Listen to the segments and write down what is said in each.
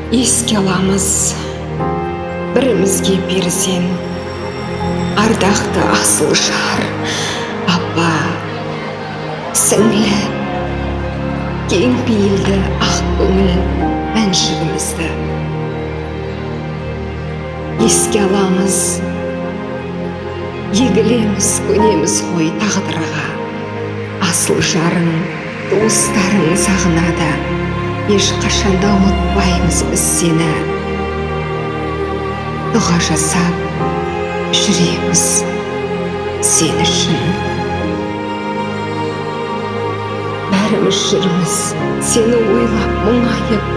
Еске аламыз бірімізге перзен, ардақты асыл жар, апа, сіңлі, кең пейілді ақ көңіл әншігімізді. Еске аламыз, егілеміз, көнеміз ғой тағдырға. Асыл жарың, туыстарың сағынады, ешқашанда ұмытпаймыз біз сені. Дұға жасап жүреміз сен үшін. Бәріміз жүрміз сені ойлап мұңайып,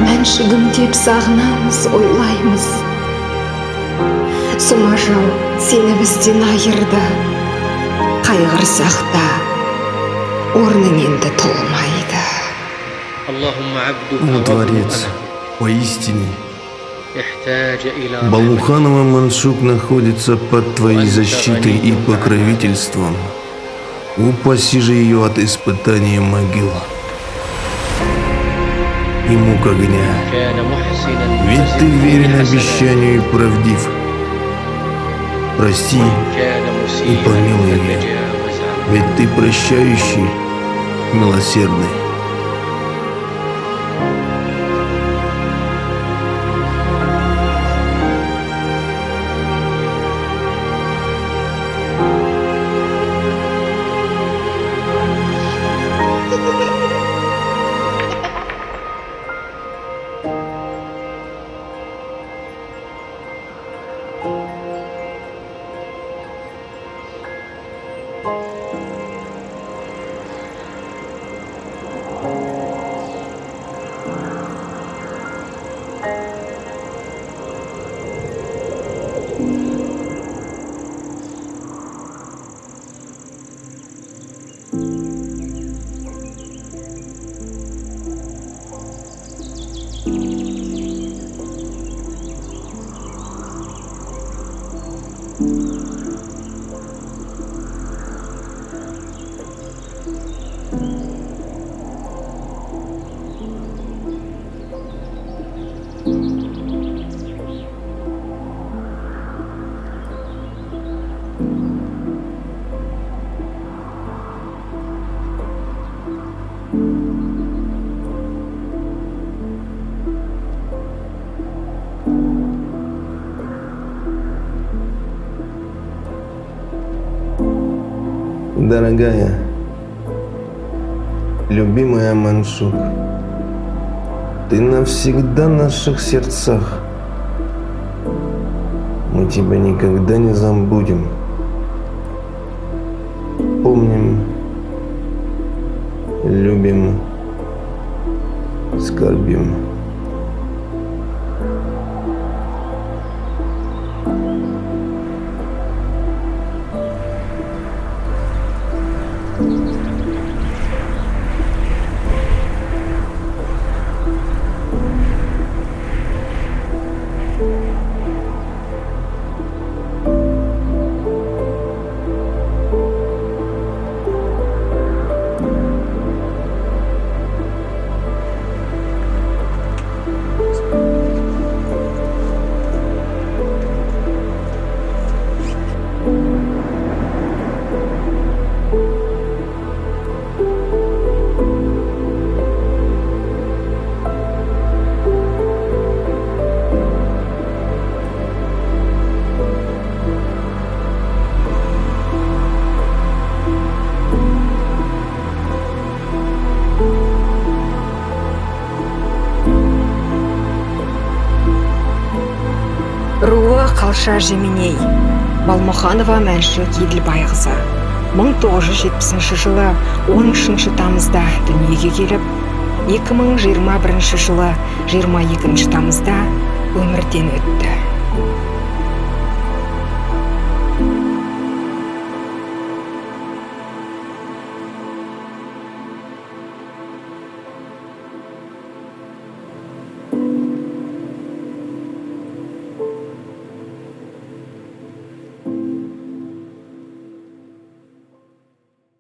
мәншігім деп сағынамыз, ойлаймыз. Сұм ажал сені бізден айырды, қайғырсақ та орның енді толмайды. О, Творец, поистине, Балмуханова Мансук находится под твоей защитой и покровительством. Упаси же ее от испытания могил и мук огня. Ведь ты верен обещанию и правдив. Прости и помилуй ее, ведь ты прощающий, милосердный. Дорогая, любимая Мансук, ты навсегда в наших сердцах. Мы тебя никогда не забудем. Помним, любим, скорбим. Руы Қалша Жеменей, Балмұханова Мәншүк Еділбайқызы. 1970 жылы 13 тамызда дүниеге келіп, 2021 жылы 22 тамызда өмірден өтті.